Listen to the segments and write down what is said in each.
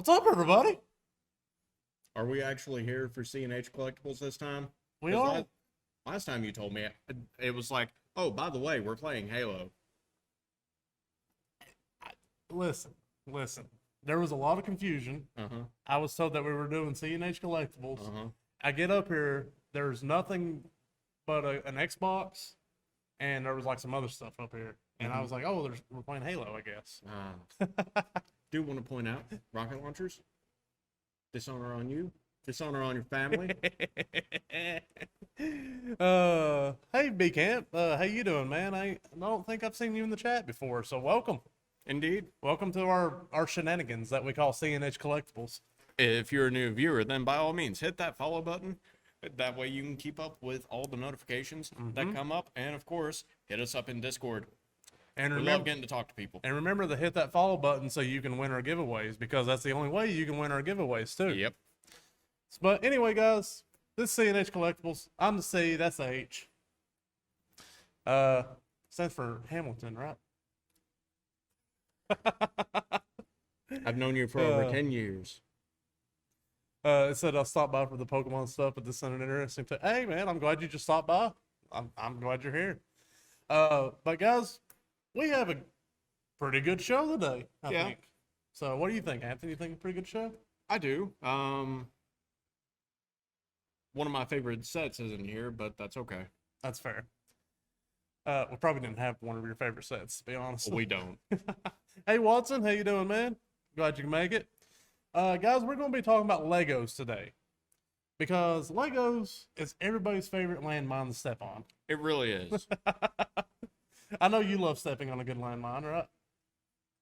What's up, everybody? Are we actually here for C&H Collectibles this time? We 'Cause are. last time you told me, it was like, oh, by the way, we're playing Halo. Listen. There was a lot of confusion. Uh-huh. I was told that we were doing C&H Collectibles. Uh-huh. I get up here, there's nothing but an Xbox, and there was like some other stuff up here. And I was like, oh, we're playing Halo, I guess. Do want to point out, rocket launchers, dishonor on you, dishonor on your family. Hey, B Camp. How you doing, man? I don't think I've seen you in the chat before, so welcome. Indeed. Welcome to our shenanigans that we call C&H Collectibles. If you're a new viewer, then by all means, hit that follow button. That way you can keep up with all the notifications that come up. And, of course, hit us up in Discord. And We love getting to talk to people. And remember to hit that follow button so you can win our giveaways, because that's the only way you can win our giveaways, too. Yep. But anyway, guys, this is C&H Collectibles. I'm the C, that's the H. Stands for Hamilton, right? I've known you for over 10 years. It said I'll stop by for the Pokemon stuff, but this sounded interesting too. Hey, man, I'm glad you just stopped by. I'm glad you're here. But guys, we have a pretty good show today, I think. So what do you think, Anthony? You think a pretty good show? I do. One of my favorite sets isn't here, but that's okay. That's fair. We probably didn't have one of your favorite sets, to be honest. We don't. Hey, Watson, how you doing, man? Glad you can make it. Guys, we're going to be talking about Legos today, because Legos is everybody's favorite landmine to step on. It really is. I know you love stepping on a good landmine, right?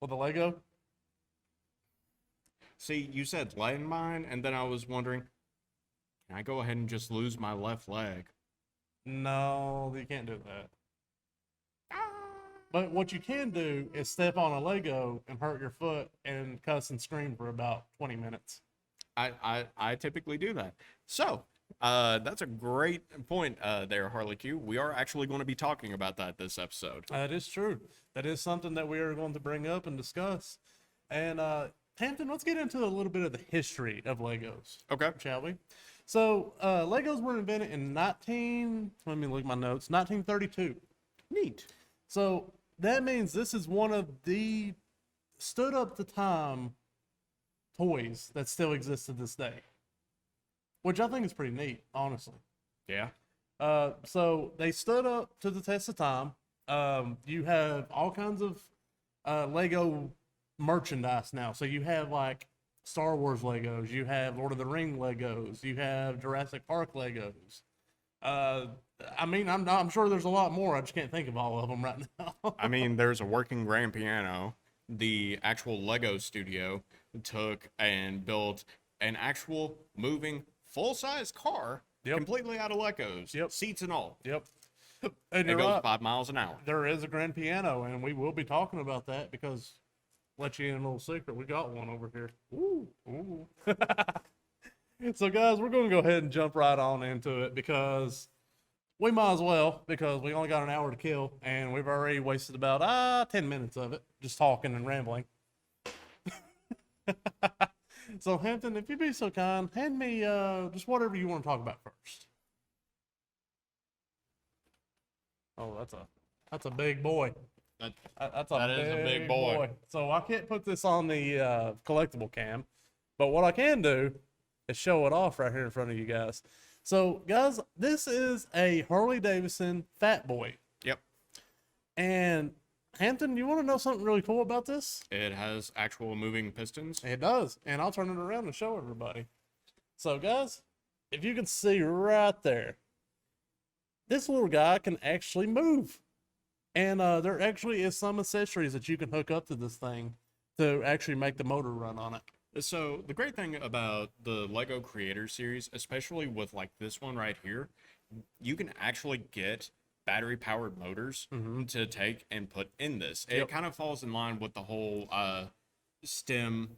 With a Lego? See, you said landmine, and then I was wondering, can I go ahead and just lose my left leg? No, you can't do that. But what you can do is step on a Lego and hurt your foot and cuss and scream for about 20 minutes. I typically do that. So, that's a great point there, Harley Q. We are actually going to be talking about that this episode. That is true. That is something that we are going to bring up and discuss. And, Hampton, let's get into a little bit of the history of Legos. Okay. Shall we? So, Legos were invented in let me look at my notes, 1932. Neat. So, that means this is one of the stood up to time toys that still exist to this day, which I think is pretty neat, honestly. Yeah. So they stood up to the test of time. You have all kinds of Lego merchandise now. So you have like Star Wars Legos, you have Lord of the Ring Legos, you have Jurassic Park Legos. I mean, I'm sure there's a lot more. I just can't think of all of them right now. I mean, there's a working grand piano. The actual Lego studio took and built an actual moving full-size car completely out of Legos. Yep. Seats and all. Yep. And It goes 5 miles an hour. There is a grand piano, and we will be talking about that because, let you in a little secret, we got one over here. Ooh. So, guys, we're going to go ahead and jump right on into it because we might as well, because we only got an hour to kill, and we've already wasted about 10 minutes of it just talking and rambling. So, Hampton, if you'd be so kind, hand me just whatever you want to talk about first. Oh, that's a big boy. That is a big boy. So I can't put this on the collectible cam, but what I can do is show it off right here in front of you guys. So, guys, this is a Harley Davidson Fat Boy. Yep. And Hampton, you want to know something really cool about this? It has actual moving pistons. It does, and I'll turn it around and show everybody. So, guys, if you can see right there, this little guy can actually move. And there actually is some accessories that you can hook up to this thing to actually make the motor run on it. So the great thing about the Lego Creator Series, especially with like this one right here, you can actually get battery powered motors to take and put in this. It kind of falls in line with the whole STEM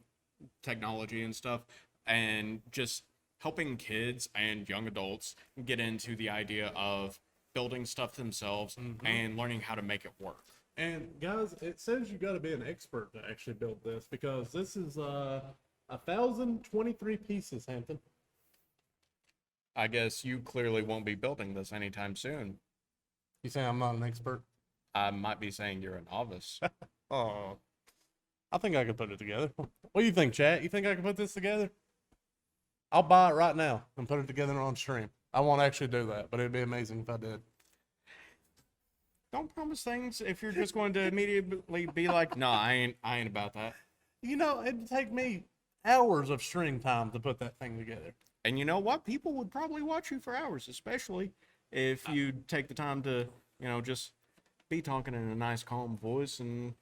technology and stuff, and just helping kids and young adults get into the idea of building stuff themselves and learning how to make it work. And guys, it says you got to be an expert to actually build this, because this is 1,023 pieces, Hampton. I guess you clearly won't be building this anytime soon. You say I'm not an expert? I might be saying you're a novice. Oh, I think I could put it together. What do you think, chat? You think I can put this together? I'll buy it right now and put it together on stream. I won't actually do that, but it'd be amazing if I did. Don't promise things if you're just going to immediately be like, no, I ain't about that. You know, it'd take me hours of stream time to put that thing together. And you know what? People would probably watch you for hours, especially if you take the time to, just be talking in a nice, calm voice and,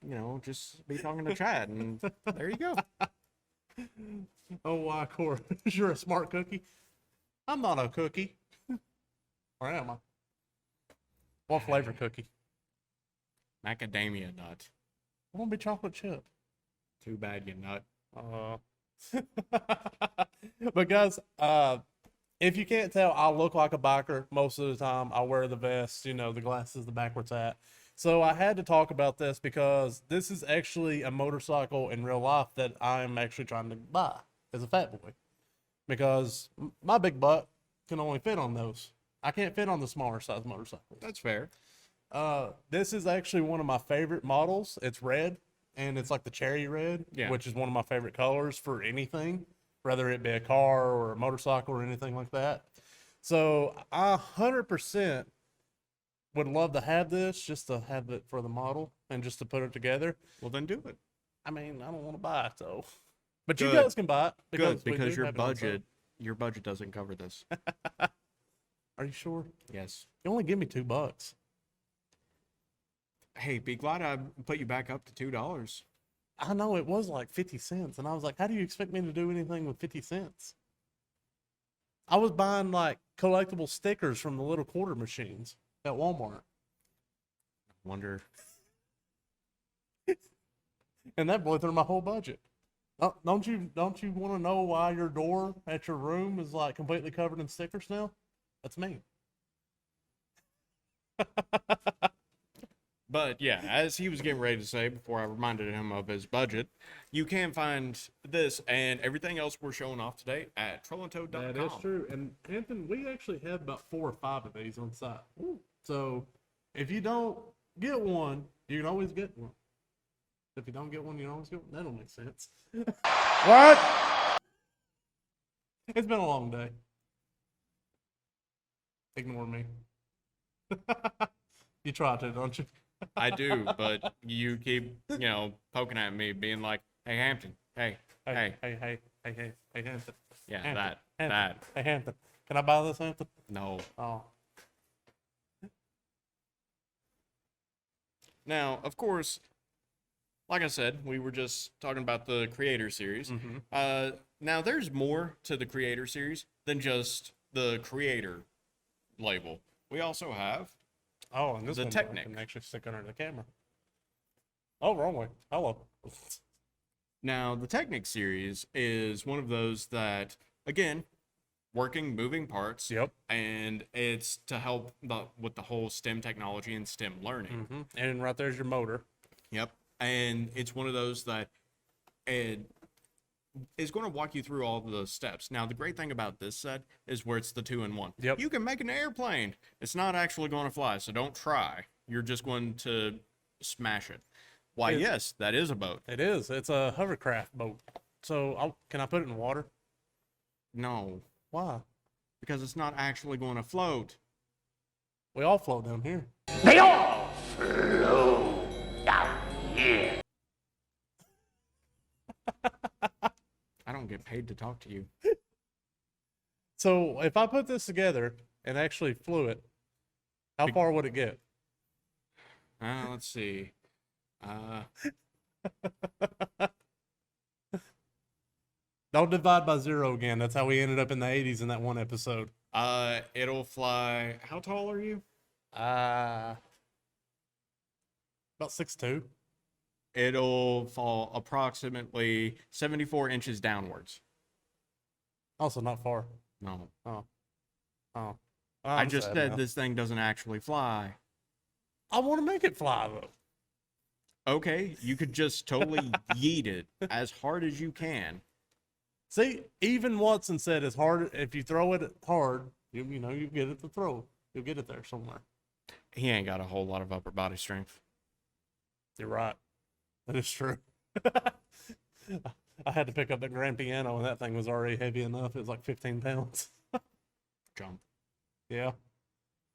just be talking to chat. And there you go. Oh, why, Cor? You're a smart cookie? I'm not a cookie. Or am I? What flavor cookie? Macadamia nut. I want to be chocolate chip. Too bad you nut. But guys, if you can't tell, I look like a biker most of the time. I wear the vest, the glasses, the backwards hat. So I had to talk about this because this is actually a motorcycle in real life that I'm actually trying to buy as a fat boy. Because my big butt can only fit on those. I can't fit on the smaller size motorcycles. That's fair. This is actually one of my favorite models. It's red, and it's like the cherry red, which is one of my favorite colors for anything, whether it be a car or a motorcycle or anything like that. So I 100% would love to have this, just to have it for the model and just to put it together. Well, then do it. I mean, I don't want to buy it though, but Good. you guys can buy it because your budget doesn't cover this. Are you sure? Yes. You only give me $2. Hey, be glad I put you back up to $2. I know it was like 50 cents, and I was like, how do you expect me to do anything with 50 cents? I was buying like collectible stickers from the little quarter machines at Walmart. Wonder. And that blew through my whole budget. Don't you want to know why your door at your room is like completely covered in stickers now? That's me. But yeah, as he was getting ready to say before I reminded him of his budget, you can find this and everything else we're showing off today at trollandtoad.com. That is true. And Hampton, we actually have about 4 or 5 of these on site. So if you don't get one, you can always get one. If you don't get one, you can always get one. That don't make sense. What? It's been a long day. Ignore me. You try to, don't you? I do, but you keep, poking at me, being like, "Hey, Hampton, hey, Hey, Hampton. yeah, Hampton, that. Hey, Hampton. Can I buy this, Hampton? No." Oh. Now, of course, like I said, we were just talking about the Creator Series. Mm-hmm. Now, there's more to the Creator Series than just the Creator label. We also have and this the one Technic. can actually stick under the camera. Oh, wrong way. Hello. Now, the Technic series is one of those that, again, working moving parts. Yep. And it's to help with the whole STEM technology and STEM learning. Mm-hmm. And right there's your motor. Yep. And it's one of those that it is going to walk you through all of those steps. Now, the great thing about this set is where it's the 2-in-1. Yep. You can make an airplane. It's not actually going to fly, so don't try. You're just going to smash it. Why, yes, that is a boat. It is. It's a hovercraft boat. So can I put it in water? No. Why? Because it's not actually going to float. We all float down here. They all flow down here. I don't get paid to talk to you. So if I put this together and actually flew it, how far would it get? Let's see. Don't divide by 0 again. That's how we ended up in the 80s in that one episode. It'll fly. How tall are you? About 6'2". It'll fall approximately 74 inches downwards. Also not far. No. Oh. I just said this thing doesn't actually fly. I want to make it fly though. Okay, you could just totally yeet it as hard as you can. See, even Watson said it's hard if you throw it hard, you get it to throw. You'll get it there somewhere. He ain't got a whole lot of upper body strength. You're right. That is true. I had to pick up the grand piano, and that thing was already heavy enough. It was like 15 pounds. Jump. Yeah.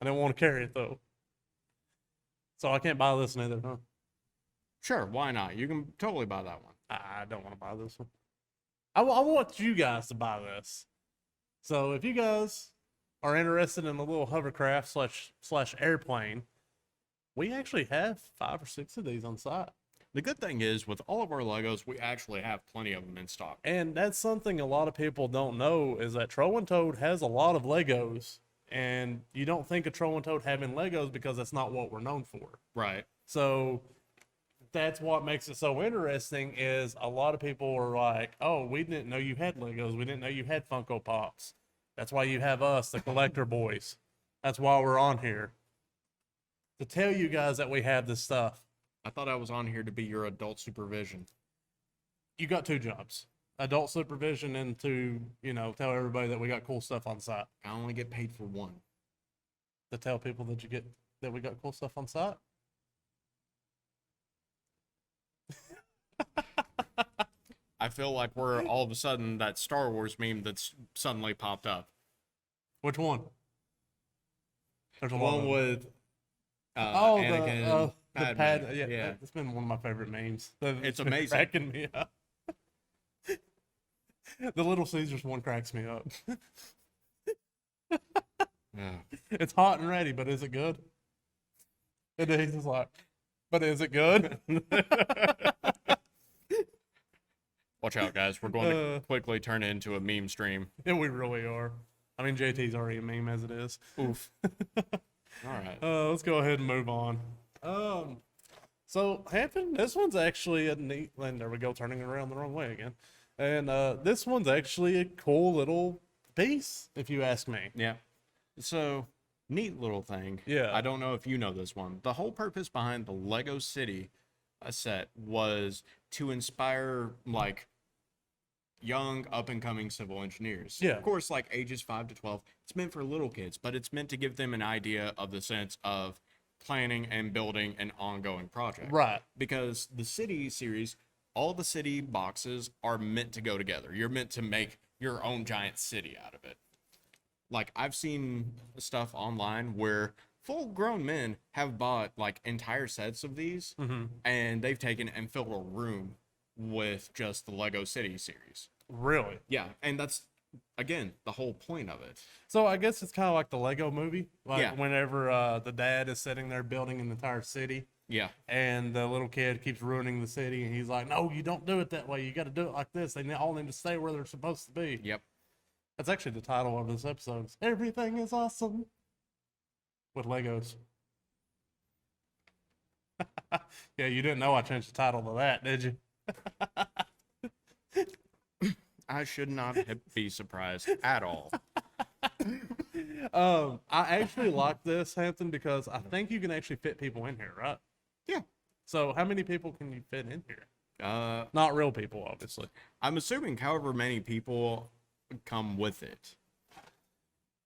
I didn't want to carry it, though. So I can't buy this neither, huh? Sure, why not? You can totally buy that one. I don't want to buy this one. I want you guys to buy this. So if you guys are interested in a little hovercraft slash airplane, we actually have 5 or 6 of these on site. The good thing is, with all of our Legos, we actually have plenty of them in stock. And that's something a lot of people don't know, is that Troll and Toad has a lot of Legos. And you don't think of Troll and Toad having Legos because that's not what we're known for. Right. So that's what makes it so interesting, is a lot of people are like, oh, we didn't know you had Legos. We didn't know you had Funko Pops. That's why you have us, the collector boys. That's why we're on here. To tell you guys that we have this stuff. I thought I was on here to be your adult supervision. You got 2 jobs. Adult supervision and to, tell everybody that we got cool stuff on site. I only get paid for one. To tell people that we got cool stuff on site. I feel like we're all of a sudden that Star Wars meme that's suddenly popped up. Which one? There's a The lot one of them. with Anakin, the the Padme. pad. Yeah, it's been one of my favorite memes. It's been amazing. cracking me up. The Little Caesars one cracks me up. Yeah. It's hot and ready, but is it good? And he's just like, but is it good? Watch out, guys. We're going to quickly turn it into a meme stream. Yeah, we really are. I mean, JT's already a meme as it is. Oof. All right. Let's go ahead and move on. So Hampton, this one's actually a neat. And there we go, turning it around the wrong way again. And this one's actually a cool little piece, if you ask me. Yeah. So, neat little thing. Yeah. I don't know if you know this one. The whole purpose behind the Lego City set was to inspire, like, young up-and-coming civil engineers. Yeah. Of course, like, ages 5 to 12. It's meant for little kids, but it's meant to give them an idea of the sense of planning and building an ongoing project. Right. Because the City series, all the city boxes are meant to go together. You're meant to make your own giant city out of it. Like, I've seen stuff online where full-grown men have bought, like, entire sets of these, and they've taken and filled a room with just the Lego City series. Really? Yeah, and that's, again, the whole point of it. So I guess it's kind of like the Lego movie. Like Yeah. whenever the dad is sitting there building an entire city, Yeah. and the little kid keeps ruining the city, and he's like, no, you don't do it that way. You got to do it like this. They all need to stay where they're supposed to be. Yep. That's actually the title of this episode. It's Everything is Awesome with Legos. Yeah, you didn't know I changed the title to that, did you? I should not be surprised at all. I actually like this, Hampton, because I think you can actually fit people in here, right? Yeah. So how many people can you fit in here? Uh, Not real people, obviously. I'm assuming however many people come with it.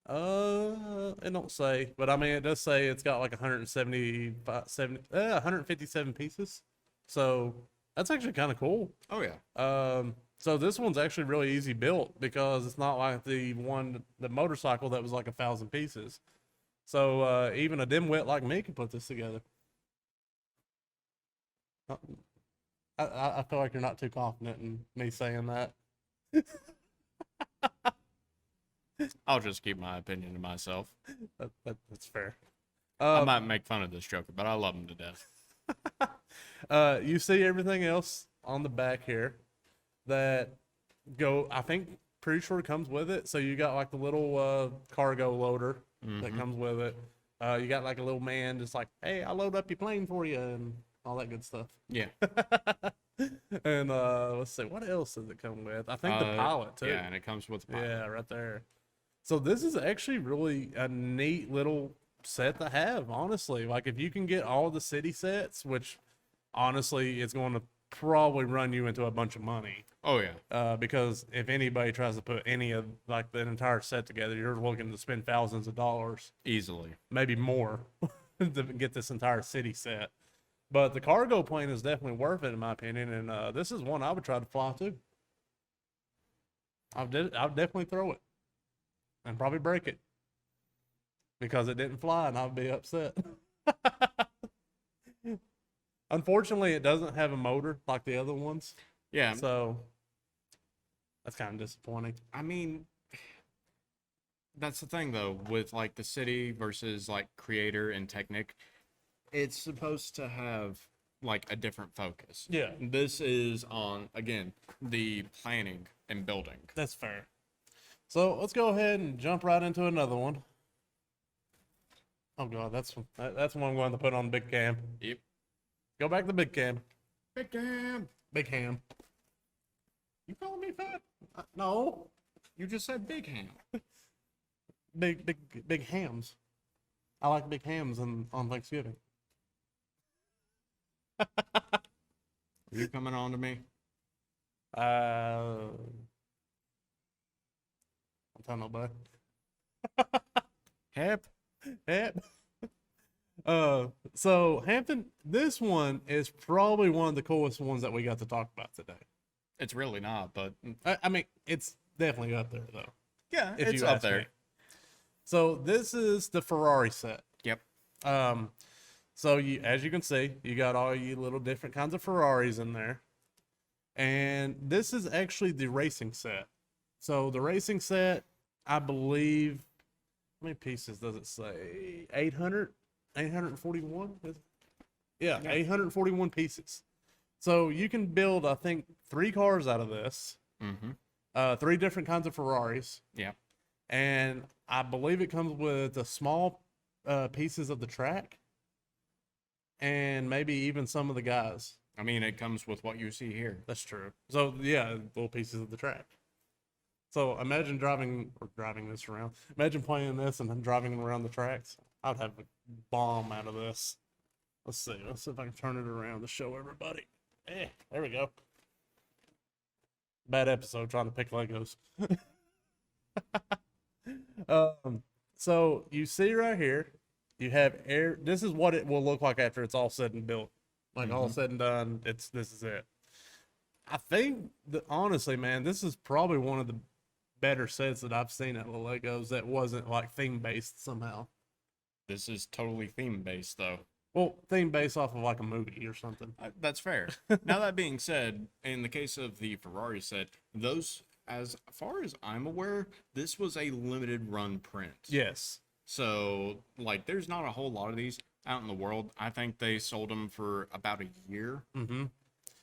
It don't say, but I mean, it does say it's got like 157 pieces. So that's actually kind of cool. Oh, yeah. So this one's actually really easy built because it's not like the motorcycle that was like 1,000 pieces. So even a dimwit like me can put this together. I feel like you're not too confident in me saying that. I'll just keep my opinion to myself. That's fair. I might make fun of this Joker, but I love him to death. You see everything else on the back here that I think pretty sure it comes with it. So you got like the little cargo loader that comes with it. You got like a little man just like, hey, I'll load up your plane for you and all that good stuff. Yeah. And let's see, what else does it come with? I think the pilot too. Yeah, and it comes with the pilot. Yeah, right there. So this is actually really a neat little set to have, honestly. Like if you can get all the city sets, which honestly it's going to probably run you into a bunch of money. Oh yeah. Because if anybody tries to put any of like the entire set together, you're looking to spend thousands of dollars, Easily. maybe more, to get this entire city set. But the cargo plane is definitely worth it in my opinion, and this is one I would try to fly too. I'd definitely throw it and probably break it because it didn't fly, and I'd be upset. Unfortunately, it doesn't have a motor like the other ones, Yeah. so that's kind of disappointing. I mean, that's the thing though with like the city versus like creator and Technic. It's supposed to have like a different focus. Yeah. This is on again the planning and building. That's fair. So let's go ahead and jump right into another one. Oh god, that's one I'm going to put on big cam. Yep. Go back to big cam. Big Cam. Big ham. You calling me fat? No. You just said Big Ham. Big hams. I like big hams on Thanksgiving. Are you coming on to me? I'll tell nobody. Hep. Yep. So Hampton, this one is probably one of the coolest ones that we got to talk about today. It's really not, but I mean, it's definitely up there though. yeah, If it's you up ask there. me. So this is the Ferrari set. Yep. So as you can see, you got all you little different kinds of Ferraris in there. And this is actually the racing set. So the racing set, I believe, how many pieces does it say? 800? 841? Yeah, 841 pieces. So you can build, I think, 3 cars out of this. Mm-hmm. 3 different kinds of Ferraris. Yeah. And I believe it comes with the small pieces of the track and maybe even some of the guys. I mean, it comes with what you see here. That's true. So yeah, little pieces of the track. So imagine driving this around. Imagine playing this and then driving around the tracks. I'd have a bomb out of this. Let's see. Let's see if I can turn it around to show everybody. There we go. Bad episode trying to pick Legos. So you see right here, you have air. This is what it will look like after it's all said and built. Like all said and done, this is it. I think that honestly, man, this is probably one of the better sets that I've seen at the Legos that wasn't like theme based somehow. This is totally theme based, though. Well, theme based off of like a movie or something. That's fair. Now, that being said, in the case of the Ferrari set, those, as far as I'm aware, this was a limited run print. Yes. So, like, there's not a whole lot of these out in the world. I think they sold them for about a year. Mm-hmm.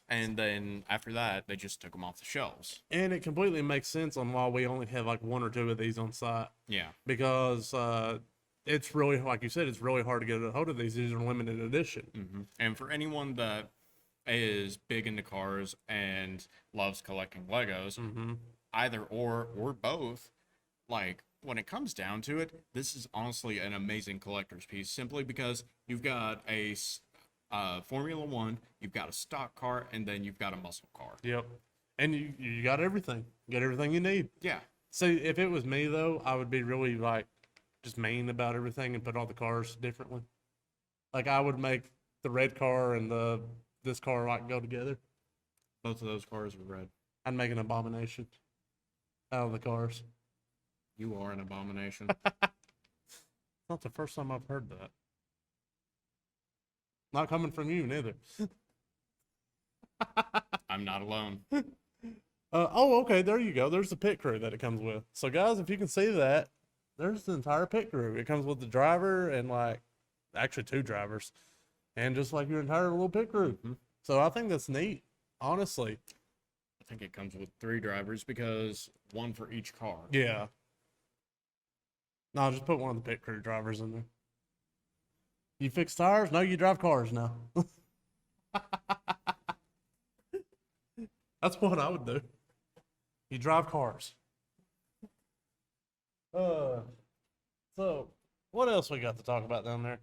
And then after that, they just took them off the shelves. And it completely makes sense on why we only have like 1 or 2 of these on site. Yeah. Because it's really, like you said, it's really hard to get a hold of these. These are limited edition. Mm-hmm. And for anyone that is big into cars and loves collecting Legos, Mm-hmm. either or both, like, when it comes down to it, this is honestly an amazing collector's piece simply because you've got a Formula One, you've got a stock car, and then you've got a muscle car. Yep. And you got everything. You got everything you need. Yeah. So if it was me though, I would be really like just mean about everything and put all the cars differently. Like I would make the red car and this car like go together. Both of those cars are red. I'd make an abomination out of the cars. You are an abomination. It's not the first time I've heard that. Not coming from you neither. I'm not alone. Oh, okay. There you go. There's the pit crew that it comes with. So, guys, if you can see that, there's the entire pit crew. It comes with the driver and like actually 2 drivers, and just like your entire little pit crew. Mm-hmm. So I think that's neat, honestly. I think it comes with 3 drivers because 1 for each car. Yeah. No, just put one of the pit crew drivers in there. You fix tires? No, you drive cars now. That's what I would do. You drive cars. So what else we got to talk about down there?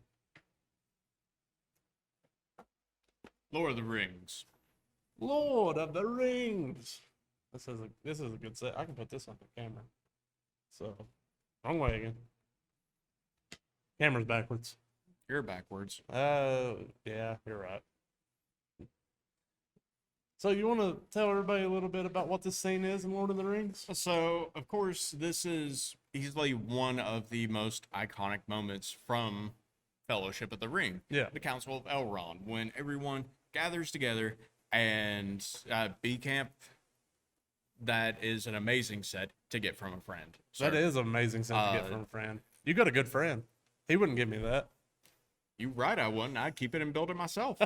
Lord of the Rings. Lord of the Rings. This is a good set. I can put this on the camera. So, wrong way again. Camera's backwards. You're backwards. Yeah, you're right. So you want to tell everybody a little bit about what this scene is in Lord of the Rings? So, of course, this is easily one of the most iconic moments from Fellowship of the Ring. Yeah. The Council of Elrond, when everyone gathers together and B Camp, that is an amazing set to get from a friend. That sir. is an amazing thing to get from a friend. You got a good friend. He wouldn't give me that. You right, I wouldn't. I'd keep it and build it myself.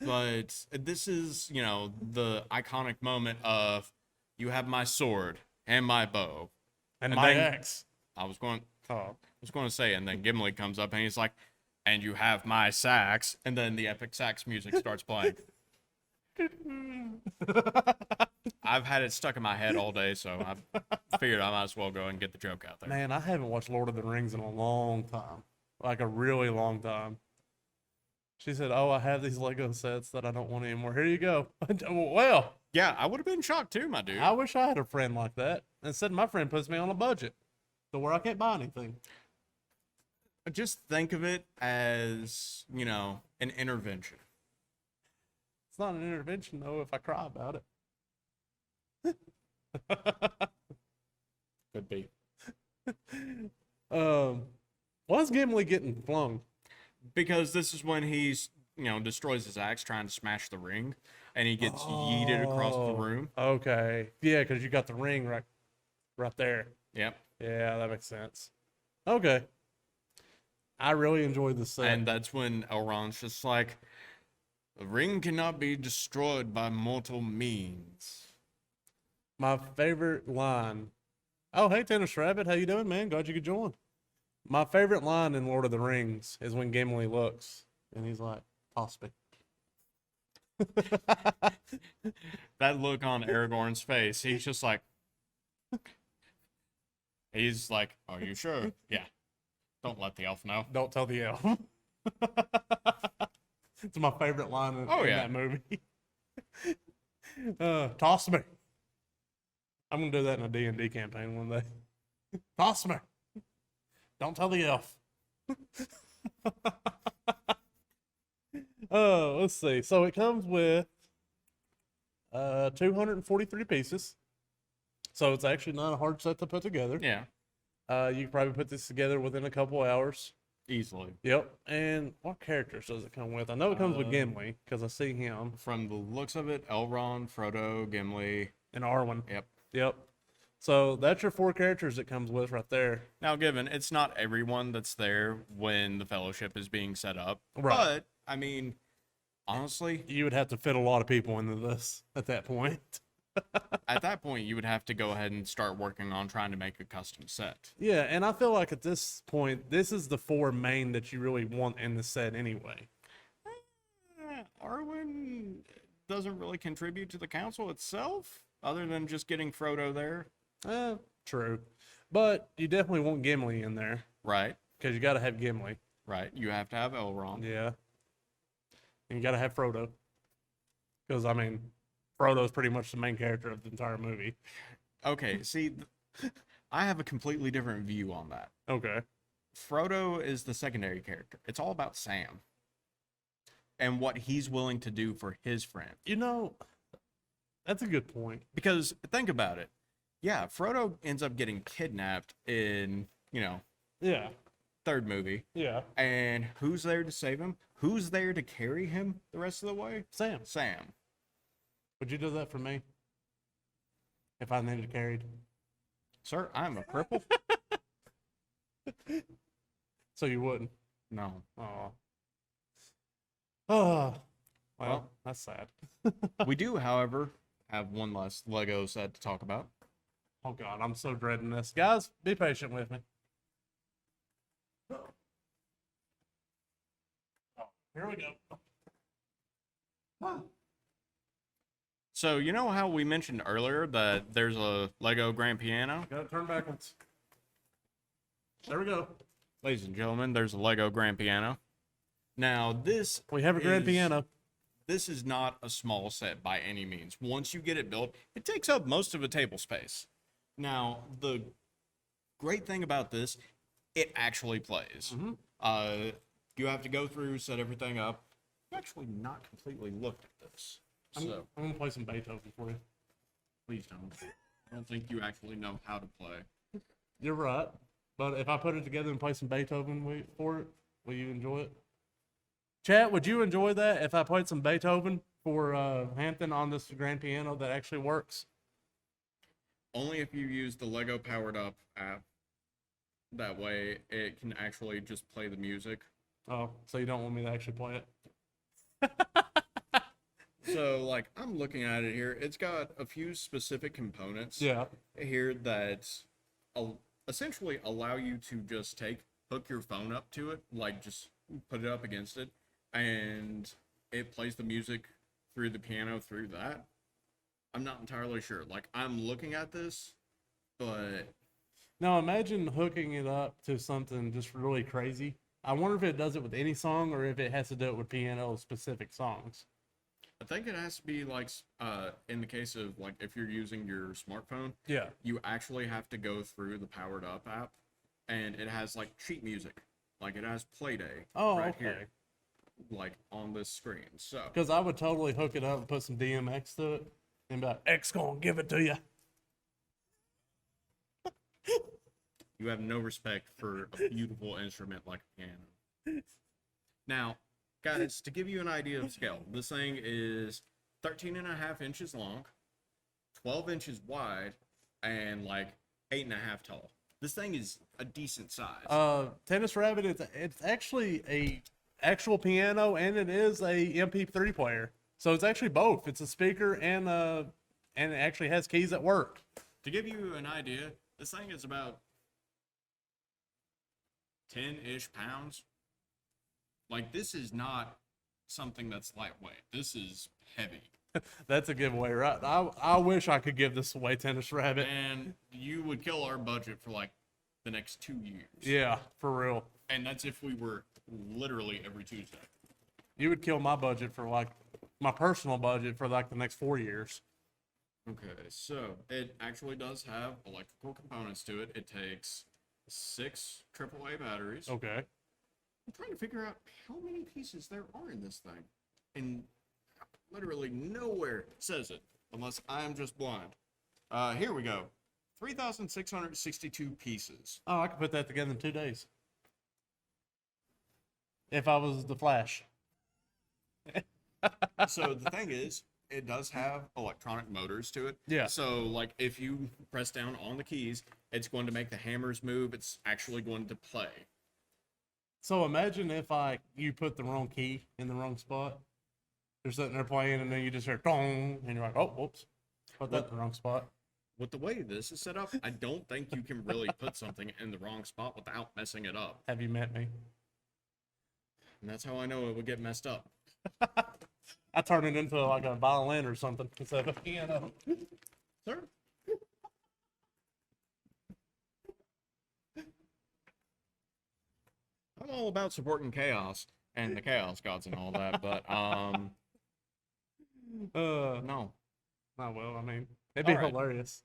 But this is, the iconic moment of you have my sword and my bow. And my then ex. I was going to say, and then Gimli comes up and he's like, and you have my sax, and then the epic sax music starts playing. I've had it stuck in my head all day, so I figured I might as well go and get the joke out there. Man, I haven't watched Lord of the Rings in a long time. Like a really long time. She said, "Oh, I have these Lego sets that I don't want anymore. Here you go." Well, Yeah, I would have been shocked too, my dude. I wish I had a friend like that. Instead, my friend puts me on a budget to where I can't buy anything. Just think of it as, an intervention. It's not an intervention, though, if I cry about it. Could be. Why is Gimli getting flung? Because this is when he's, destroys his axe trying to smash the ring, and he gets yeeted across the room. Okay. Yeah, because you got the ring right there. Yep. Yeah, that makes sense. Okay. I really enjoyed this set. And that's when Elrond's just like, the ring cannot be destroyed by mortal means. My favorite line. Oh, hey, Tennis Rabbit. How you doing, man? Glad you could join. My favorite line in Lord of the Rings is when Gimli looks and he's like, toss me. That look on Aragorn's face, he's just like, are you sure? Yeah. Don't let the elf know. Don't tell the elf. It's my favorite line in that movie. Toss me. I'm going to do that in a D&D campaign one day. Toss me. Don't tell the elf. Let's see. So it comes with 243 pieces. So it's actually not a hard set to put together. Yeah. You can probably put this together within a couple hours. Easily. Yep. And what characters does it come with? I know it comes with Gimli because I see him. From the looks of it, Elrond, Frodo, Gimli, and Arwen. Yep. So that's your 4 characters it comes with right there. Now, given it's not everyone that's there when the Fellowship is being set up, Right. But I mean, honestly, You would have to fit a lot of people into this at that point. at that point, you would have to go ahead and start working on trying to make a custom set. Yeah, and I feel like at this point, this is the 4 main that you really want in the set anyway. Arwen doesn't really contribute to the council itself, other than just getting Frodo there. True. But you definitely want Gimli in there Right, because you got to have Gimli. right. You have to have Elrond. Yeah. And you got to have Frodo. Because, I mean, Frodo's pretty much the main character of the entire movie. Okay, see, I have a completely different view on that. Okay. Frodo is the secondary character. It's all about Sam and what he's willing to do for his friend. You know, that's a good point. Because think about it. Yeah, Frodo ends up getting kidnapped in, Yeah. third movie. Yeah. And who's there to save him? Who's there to carry him the rest of the way? Sam. Sam. Would you do that for me? If I needed carried? Sir, I'm a cripple. So you wouldn't? No. Oh. Oh. Well, that's sad. We do, however, have one last Lego set to talk about. Oh, God, I'm so dreading this. Guys, be patient with me. Oh, here we go. So, you know how we mentioned earlier that there's a Lego grand piano? Got to turn backwards. There we go. Ladies and gentlemen, there's a Lego grand piano. Now, this We have a grand is- piano. this is not a small set by any means. Once you get it built, it takes up most of a table space. Now, the great thing about this, it actually plays. You have to go through, set everything up. I've actually not completely looked at this. I'm gonna play some Beethoven for you. Please don't. I don't think you actually know how to play. You're right, but if I put it together and play some Beethoven for it, will you enjoy it? Chat, would you enjoy that if I played some Beethoven for Hampton on this grand piano that actually works? Only if you use the Lego Powered Up app. That way, it can actually just play the music. Oh, so you don't want me to actually play it? So, like, I'm looking at it here. It's got a few specific components here that essentially allow you to just hook your phone up to it, like just put it up against it, and it plays the music through the piano through that. I'm not entirely sure. Like, I'm looking at this, but... Now, imagine hooking it up to something just really crazy. I wonder if it does it with any song or if it has to do it with piano-specific songs. I think it has to be like, in the case of like if you're using your smartphone, you actually have to go through the Powered Up app, and it has like sheet music, like it has Playday here, like on this screen. So because I would totally hook it up and put some DMX to it, and be like, X gonna give it to you. You have no respect for a beautiful instrument like a piano. Now, guys, to give you an idea of scale, this thing is 13.5 inches long, 12 inches wide, and like 8.5 tall. This thing is a decent size. Tennis Rabbit, it's actually a actual piano and it is a MP3 player. So it's actually both. It's a speaker and it actually has keys that work. To give you an idea, this thing is about 10-ish pounds. Like, this is not something that's lightweight. This is heavy. That's a giveaway, right? I wish I could give this away, Tennis Rabbit. And you would kill our budget for like the next 2 years. Yeah, for real. And that's if we were literally every Tuesday. You would kill my budget for like my personal budget for like the next 4 years. Okay, so it actually does have electrical components to it. It takes 6 AAA batteries. Okay. I'm trying to figure out how many pieces there are in this thing. And literally nowhere says it, unless I'm just blind. Here we go. 3,662 pieces. Oh, I could put that together in 2 days. If I was the Flash. So the thing is, it does have electronic motors to it. Yeah. So, like, if you press down on the keys, it's going to make the hammers move. It's actually going to play. So imagine if you put the wrong key in the wrong spot. You're sitting there playing, and then you just hear dong, and you're like, oh, whoops, put that in the wrong spot. With the way this is set up, I don't think you can really put something in the wrong spot without messing it up. Have you met me? And that's how I know it would get messed up. I turn it into like a violin or something instead of a piano. Sir? I'm all about supporting chaos and the chaos gods and all that, but no. Oh well, I mean, it'd be All right. hilarious.